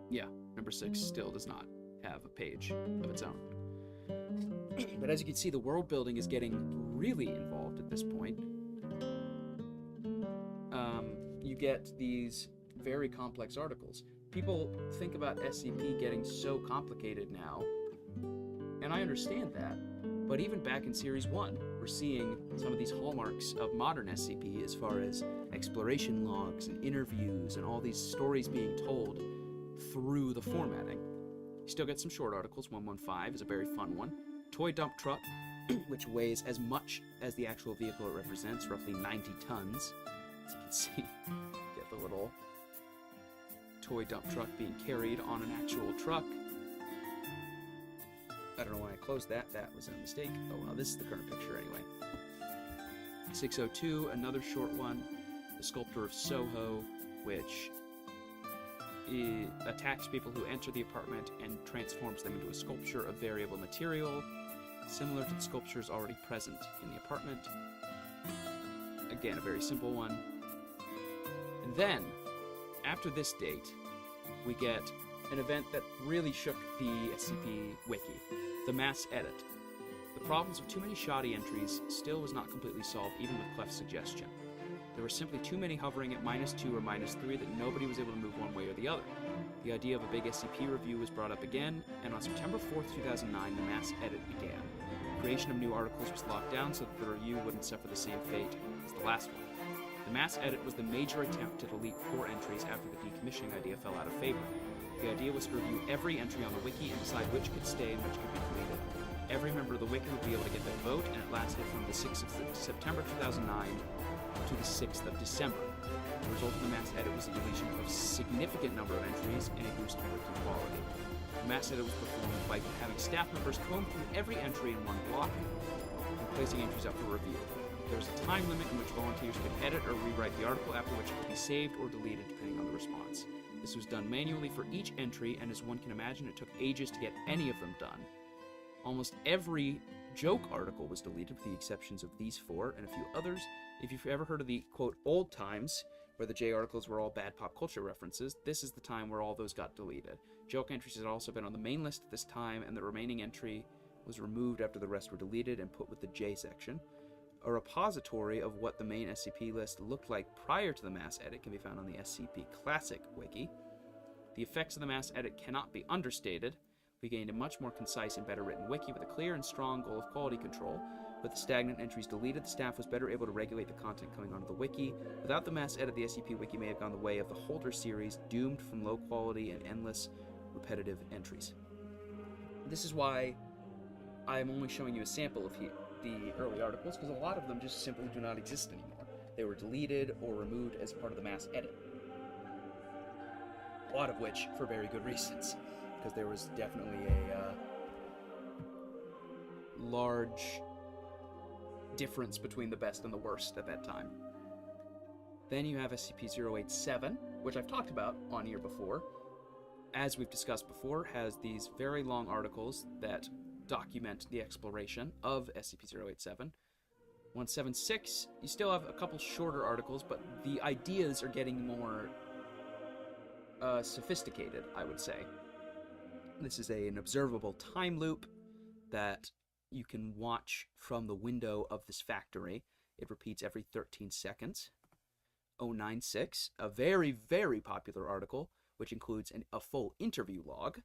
Yeah, number 6 still does not have a page of its own. But as you can see, the world building is getting really involved at this point. You get these very complex articles. People think about SCP getting so complicated now, and I understand that, but even back in Series 1, we're seeing some of these hallmarks of modern SCP as far as exploration logs and interviews and all these stories being told through the formatting. You still get some short articles. 115 is a very fun one. Toy dump truck, which weighs as much as the actual vehicle it represents, roughly 90 tons. As you can see, get the little toy dump truck being carried on an actual truck. I don't know why I closed that. That was a mistake. Oh well, this is the current picture anyway. 602, another short one. The Sculptor of Soho, which attacks people who enter the apartment and transforms them into a sculpture of variable material, similar to the sculptures already present in the apartment. Again, a very simple one. And then, after this date, we get an event that really shook the SCP Wiki, the mass edit. The problems of too many shoddy entries still was not completely solved, even with Clef's suggestion. There were simply too many hovering at -2 or -3 that nobody was able to move one way or the other. The idea of a big SCP review was brought up again, and on September 4th, 2009, the mass edit began. Creation of new articles was locked down so that the review wouldn't suffer the same fate as the last one. The mass edit was the major attempt to delete core entries after the decommissioning idea fell out of favor. The idea was to review every entry on the wiki and decide which could stay and which could be deleted. Every member of the wiki would be able to get their vote, and it lasted from the 6th of September 2009 to the 6th of December. The result of the mass edit was the deletion of a significant number of entries and a boost in working quality. The mass edit was performed by having staff members comb through every entry in one block and placing entries up for review. There was a time limit in which volunteers could edit or rewrite the article, after which it could be saved or deleted depending on the response. This was done manually for each entry, and as one can imagine, it took ages to get any of them done. Almost every joke article was deleted, with the exceptions of these 4 and a few others. If you've ever heard of the, quote, old times, where the J articles were all bad pop culture references, this is the time where all those got deleted. Joke entries had also been on the main list at this time, and the remaining entry was removed after the rest were deleted and put with the J section. A repository of what the main SCP list looked like prior to the mass edit can be found on the SCP Classic Wiki. The effects of the mass edit cannot be understated. We gained a much more concise and better written wiki with a clear and strong goal of quality control. With the stagnant entries deleted, the staff was better able to regulate the content coming onto the wiki. Without the mass edit, the SCP Wiki may have gone the way of the Holder series, doomed from low quality and endless repetitive entries. This is why I'm only showing you a sample of the early articles, because a lot of them just simply do not exist anymore. They were deleted or removed as part of the mass edit. A lot of which for very good reasons, because there was definitely a large difference between the best and the worst at that time. Then you have SCP-087, which I've talked about on here before. As we've discussed before, has these very long articles that document the exploration of SCP-087. 176, you still have a couple shorter articles, but the ideas are getting more sophisticated, I would say. This is an observable time loop that you can watch from the window of this factory. It repeats every 13 seconds. 096, a very, very popular article, which includes a full interview log.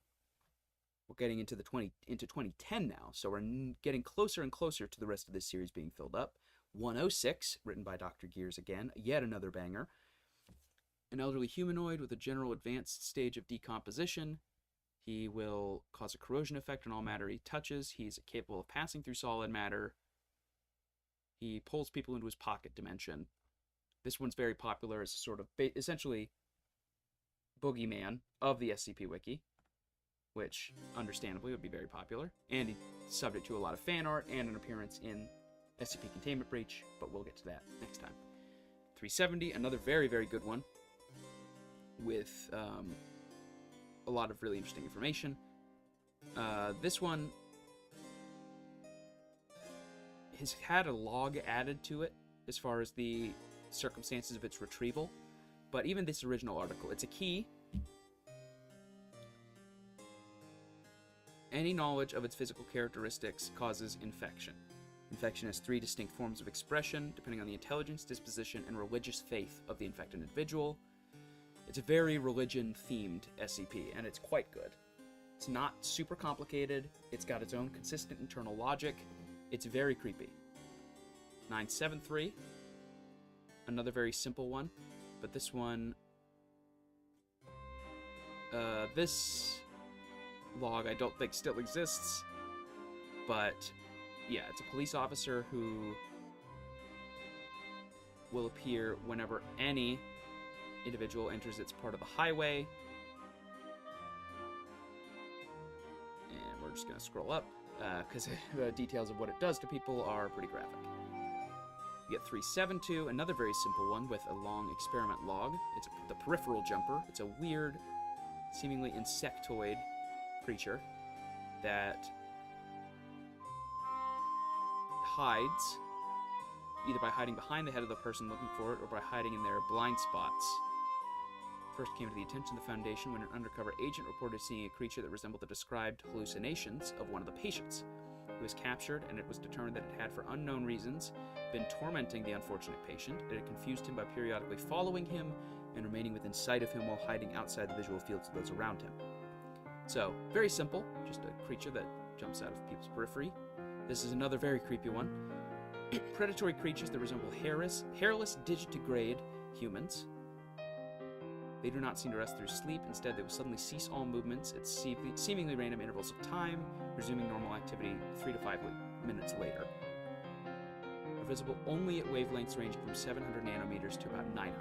We're getting into 2010 now, so we're getting closer and closer to the rest of this series being filled up. 106, written by Dr. Gears again, yet another banger. An elderly humanoid with a general advanced stage of decomposition. He will cause a corrosion effect on all matter he touches. He's capable of passing through solid matter. He pulls people into his pocket dimension. This one's very popular as a sort of essentially boogeyman of the SCP Wiki, which understandably would be very popular, and he's subject to a lot of fan art and an appearance in SCP Containment Breach, but we'll get to that next time. 370, another very, very good one, with a lot of really interesting information. This one has had a log added to it as far as the circumstances of its retrieval, but even this original article, it's a key. Any knowledge of its physical characteristics causes infection. Infection has 3 distinct forms of expression, depending on the intelligence, disposition, and religious faith of the infected individual. It's a very religion-themed SCP, and it's quite good. It's not super complicated. It's got its own consistent internal logic. It's very creepy. 973, another very simple one, but this one, this log I don't think still exists, but yeah, it's a police officer who will appear whenever any individual enters its part of the highway. And we're just going to scroll up, because the details of what it does to people are pretty graphic. You get 372, another very simple one with a long experiment log. It's the peripheral jumper. It's a weird seemingly insectoid creature that hides, either by hiding behind the head of the person looking for it or by hiding in their blind spots. First came to the attention of the Foundation when an undercover agent reported seeing a creature that resembled the described hallucinations of one of the patients. It was captured, and it was determined that it had, for unknown reasons, been tormenting the unfortunate patient. It had confused him by periodically following him and remaining within sight of him while hiding outside the visual fields of those around him. So, very simple, just a creature that jumps out of people's periphery. This is another very creepy one. Predatory creatures that resemble hairless digitigrade humans. They do not seem to rest through sleep. Instead, they will suddenly cease all movements at seemingly random intervals of time, resuming normal activity 3 to 5 minutes later. Are visible only at wavelengths ranging from 700 nanometers to about 900.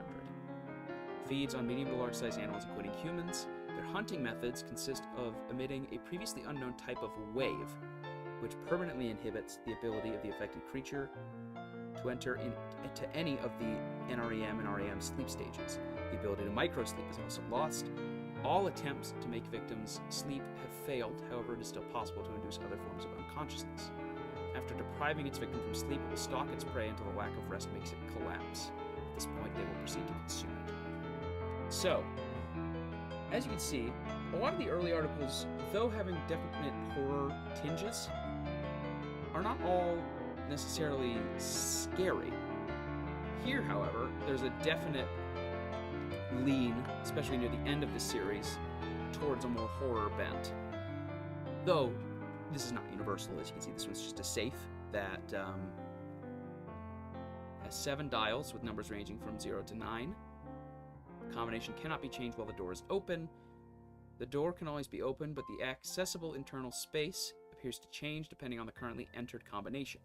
Feeds on medium to large-sized animals, including humans. Their hunting methods consist of emitting a previously unknown type of wave, which permanently inhibits the ability of the affected creature to enter into any of the NREM and REM sleep stages. The ability to microsleep is also lost. All attempts to make victims sleep have failed. However, it is still possible to induce other forms of unconsciousness. After depriving its victim from sleep, it will stalk its prey until the lack of rest makes it collapse. At this point, they will proceed to consume it. So, as you can see, a lot of the early articles, though having definite horror tinges, are not all necessarily scary. Here, however, there's a definite lean, especially near the end of the series, towards a more horror bent. Though, this is not universal, as you can see. This one's just a safe that has 7 dials with numbers ranging from 0 to 9. The combination cannot be changed while the door is open. The door can always be opened, but the accessible internal space appears to change depending on the currently entered combination.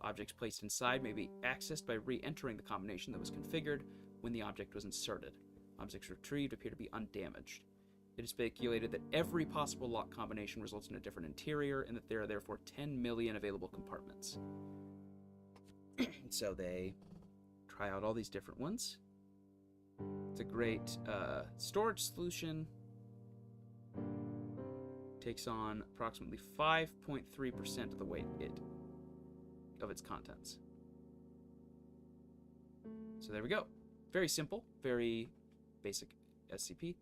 Objects placed inside may be accessed by re-entering the combination that was configured when the object was inserted. Objects retrieved appear to be undamaged. It is speculated that every possible lock combination results in a different interior, and that there are therefore 10 million available compartments. So they try out all these different ones. It's a great storage solution. Takes on approximately 5.3% of the weight of its contents. So there we go. Very simple, very basic SCP.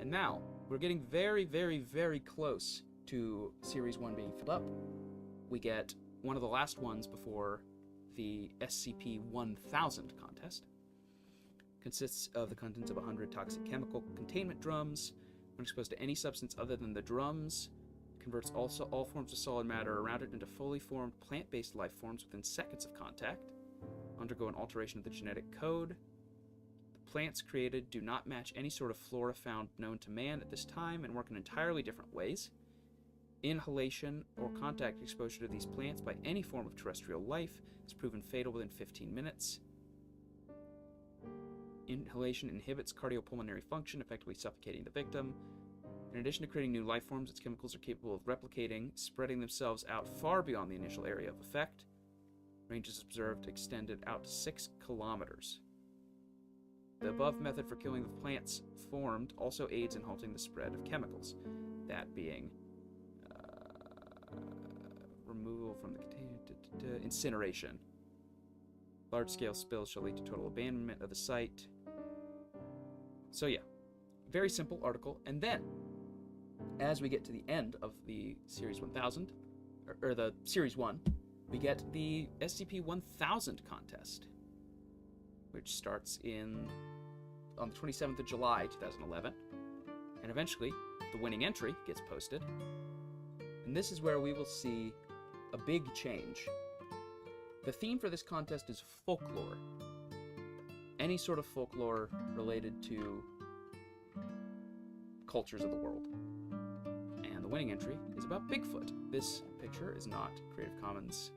And now, we're getting very, very, very close to Series 1 being filled up. We get one of the last ones before the SCP-1000 contest. Consists of the contents of 100 toxic chemical containment drums. When exposed to any substance other than the drums, converts also all forms of solid matter around it into fully formed plant-based life forms within seconds of contact. Undergo an alteration of the genetic code. The plants created do not match any sort of flora found known to man at this time and work in entirely different ways. Inhalation or contact exposure to these plants by any form of terrestrial life is proven fatal within 15 minutes. Inhalation inhibits cardiopulmonary function, effectively suffocating the victim. In addition to creating new life forms, its chemicals are capable of replicating, spreading themselves out far beyond the initial area of effect. Ranges observed extended out to 6 kilometers. The above method for killing the plants formed also aids in halting the spread of chemicals, that being removal from the container, incineration. Large-scale spills shall lead to total abandonment of the site. So yeah, very simple article. And then, as we get to the end of the Series 1000, or the Series 1, we get the SCP-1000 contest, which starts on the 27th of July, 2011. And eventually, the winning entry gets posted. And this is where we will see a big change. The theme for this contest is folklore. Any sort of folklore related to cultures of the world. And the winning entry is about Bigfoot. This picture is not Creative Commons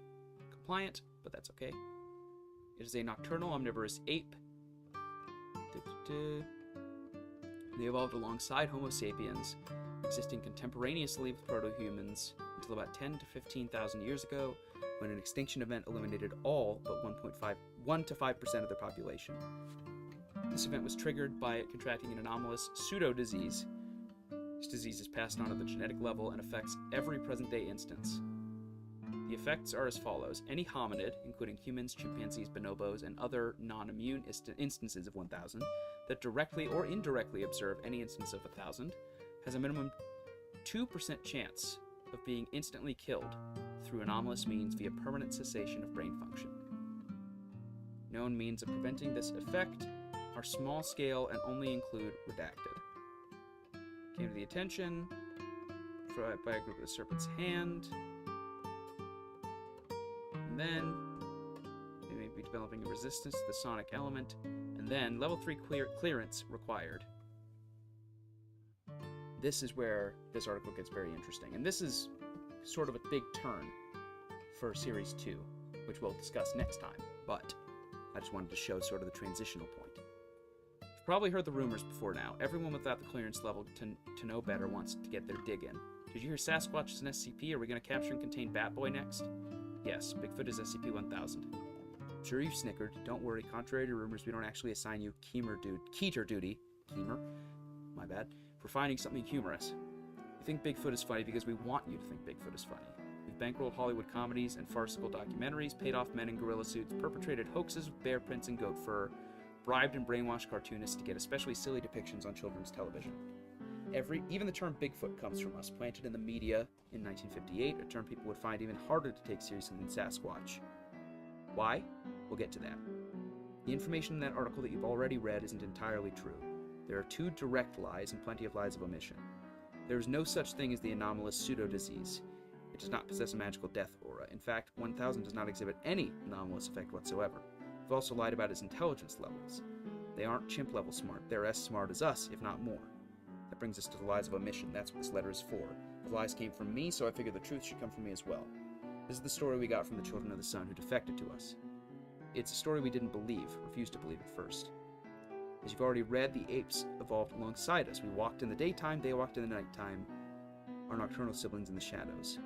compliant, but that's okay. It is a nocturnal omnivorous ape. They evolved alongside Homo sapiens, existing contemporaneously with proto-humans until about 10 to 15,000 years ago, when an extinction event eliminated all but 1 to 5% of their population. This event was triggered by it contracting an anomalous pseudo-disease This disease is passed on at the genetic level and affects every present-day instance. The effects are as follows. Any hominid, including humans, chimpanzees, bonobos, and other non-immune instances of 1,000, that directly or indirectly observe any instance of 1,000, has a minimum 2% chance of being instantly killed through anomalous means via permanent cessation of brain function. Known means of preventing this effect are small scale and only include redacted. Came to the attention by a group of the Serpent's Hand. And then they may be developing a resistance to the sonic element. And then level 3 clearance required. This is where this article gets very interesting. And this is sort of a big turn for Series 2, which we'll discuss next time. But I just wanted to show sort of the transitional point. You've probably heard the rumors before now. Everyone without the clearance level to know better wants to get their dig in. Did you hear Sasquatch is an SCP? Are we going to capture and contain Batboy next? Yes, Bigfoot is SCP-1000. Sure you've snickered. Don't worry, contrary to rumors, we don't actually assign you Keter duty, my bad, for finding something humorous. We think Bigfoot is funny because we want you to think Bigfoot is funny. We've bankrolled Hollywood comedies and farcical documentaries, paid off men in gorilla suits, perpetrated hoaxes with bear prints and goat fur, bribed and brainwashed cartoonists to get especially silly depictions on children's television. Even the term Bigfoot comes from us, planted in the media in 1958, a term people would find even harder to take seriously than Sasquatch. Why? We'll get to that. The information in that article that you've already read isn't entirely true. There are 2 direct lies and plenty of lies of omission. There is no such thing as the anomalous pseudo-disease. It does not possess a magical death aura. In fact, 1000 does not exhibit any anomalous effect whatsoever. We've also lied about its intelligence levels. They aren't chimp-level smart. They're as smart as us, if not more. That brings us to the lies of omission. That's what this letter is for. The lies came from me, so I figured the truth should come from me as well. This is the story we got from the Children of the Sun who defected to us. It's a story we didn't believe, refused to believe at first. As you've already read, the apes evolved alongside us. We walked in the daytime, they walked in the nighttime, our nocturnal siblings in the shadows.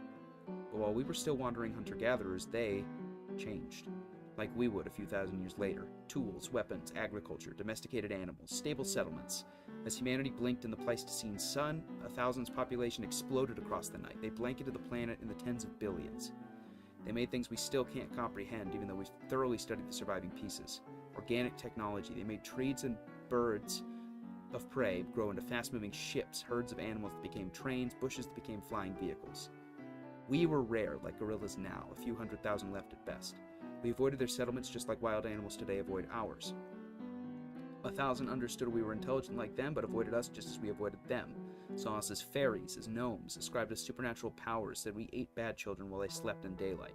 But while we were still wandering hunter-gatherers, they changed. Like we would a few thousand years later. Tools, weapons, agriculture, domesticated animals, stable settlements. As humanity blinked in the Pleistocene sun, 1000's population exploded across the night. They blanketed the planet in the tens of billions. They made things we still can't comprehend, even though we've thoroughly studied the surviving pieces. Organic technology. They made trees and birds of prey grow into fast-moving ships, herds of animals that became trains, bushes that became flying vehicles. We were rare, like gorillas now, a few 100,000 left at best. We avoided their settlements just like wild animals today avoid ours. 1000 understood we were intelligent like them, but avoided us just as we avoided them. Saw us as fairies, as gnomes, ascribed us supernatural powers, said we ate bad children while they slept in daylight.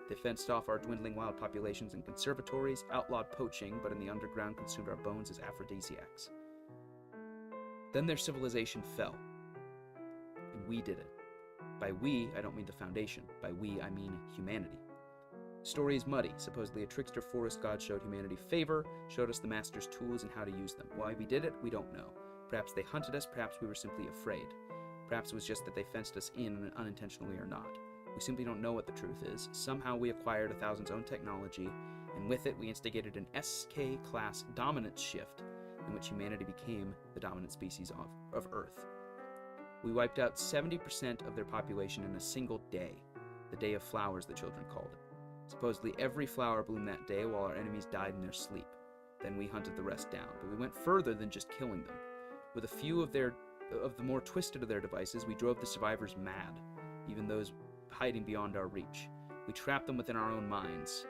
They fenced off our dwindling wild populations in conservatories, outlawed poaching, but in the underground consumed our bones as aphrodisiacs. Then their civilization fell. And we did it. By we, I don't mean the Foundation. By we, I mean humanity. The story is muddy. Supposedly a trickster forest god showed humanity favor, showed us the master's tools and how to use them. Why we did it, we don't know. Perhaps they hunted us, perhaps we were simply afraid. Perhaps it was just that they fenced us in unintentionally or not. We simply don't know what the truth is. Somehow we acquired 1000's own technology, and with it we instigated an SK-class dominance shift in which humanity became the dominant species of Earth. We wiped out 70% of their population in a single day. The Day of Flowers, the children called it. Supposedly every flower bloomed that day while our enemies died in their sleep. Then we hunted the rest down, but we went further than just killing them. With a few of the more twisted of their devices, we drove the survivors mad, even those hiding beyond our reach. We trapped them within their own minds,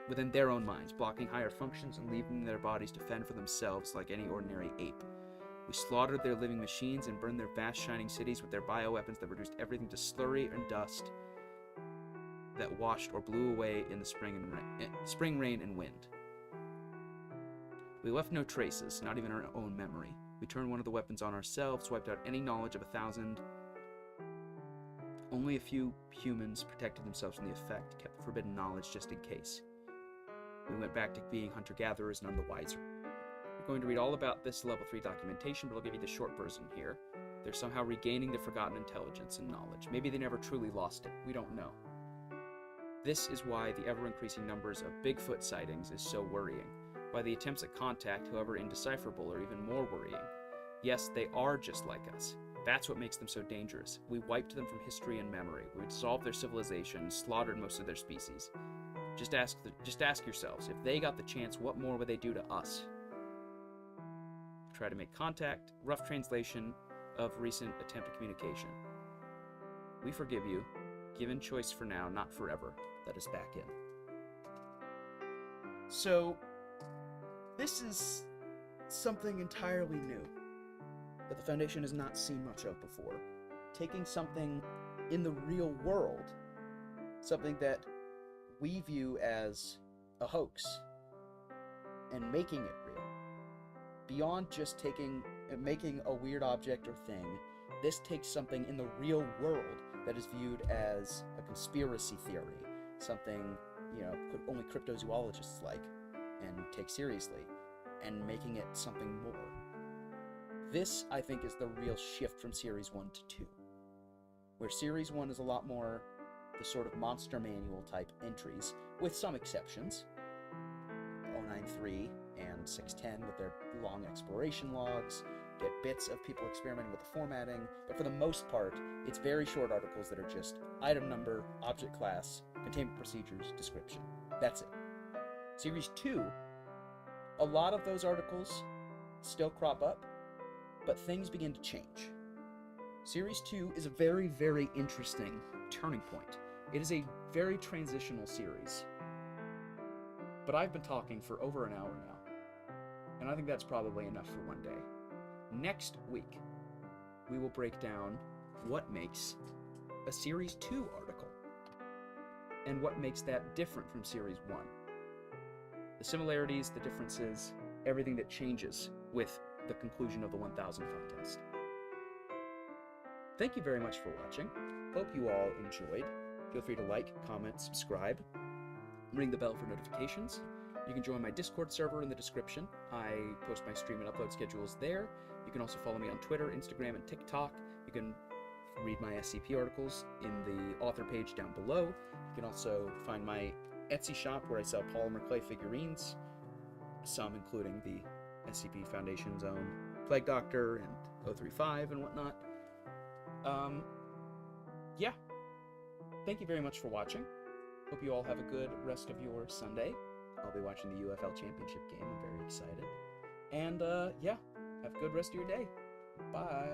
blocking higher functions and leaving their bodies to fend for themselves like any ordinary ape. We slaughtered their living machines and burned their vast shining cities with their bioweapons that reduced everything to slurry and dust that washed or blew away in the spring rain and wind. We left no traces, not even our own memory. We turned one of the weapons on ourselves, wiped out any knowledge of 1000. Only a few humans protected themselves from the effect, kept forbidden knowledge just in case. We went back to being hunter-gatherers, none the wiser. We're going to read all about this level 3 documentation, but I'll give you the short version here. They're somehow regaining their forgotten intelligence and knowledge. Maybe they never truly lost it. We don't know. This is why the ever-increasing numbers of Bigfoot sightings is so worrying. Why the attempts at contact, however indecipherable, are even more worrying. Yes, they are just like us. That's what makes them so dangerous. We wiped them from history and memory. We dissolved their civilization, slaughtered most of their species. Just ask yourselves, if they got the chance, what more would they do to us? Try to make contact. Rough translation of recent attempt at communication. We forgive you. Given choice for now, not forever. Let us back in. So, this is something entirely new that the Foundation has not seen much of before. Taking something in the real world, something that we view as a hoax, and making it real. Beyond just making a weird object or thing, this takes something in the real world that is viewed as a conspiracy theory, something, only cryptozoologists like and take seriously, and making it something more. This, I think, is the real shift from Series 1 to 2, where Series 1 is a lot more the sort of monster manual type entries, with some exceptions. 093 and 610 with their long exploration logs, get bits of people experimenting with the formatting, but for the most part, it's very short articles that are just item number, object class, containment procedures, description. That's it. Series 2, a lot of those articles still crop up, but things begin to change. Series 2 is a very, very interesting turning point. It is a very transitional series. But I've been talking for over an hour now, and I think that's probably enough for one day. Next week, we will break down what makes a Series 2 article, and what makes that different from Series 1. The similarities, the differences, everything that changes with the conclusion of the 1000 contest. Thank you very much for watching. Hope you all enjoyed. Feel free to like, comment, subscribe, ring the bell for notifications. You can join my Discord server in the description. I post my stream and upload schedules there. You can also follow me on Twitter, Instagram, and TikTok. You can read my SCP articles in the author page down below. You can also find my Etsy shop where I sell polymer clay figurines, some including the SCP Foundation's own Plague Doctor and 035 and whatnot. Yeah. Thank you very much for watching. Hope you all have a good rest of your Sunday. I'll be watching the UFL Championship game. I'm very excited. And, yeah, have a good rest of your day. Bye.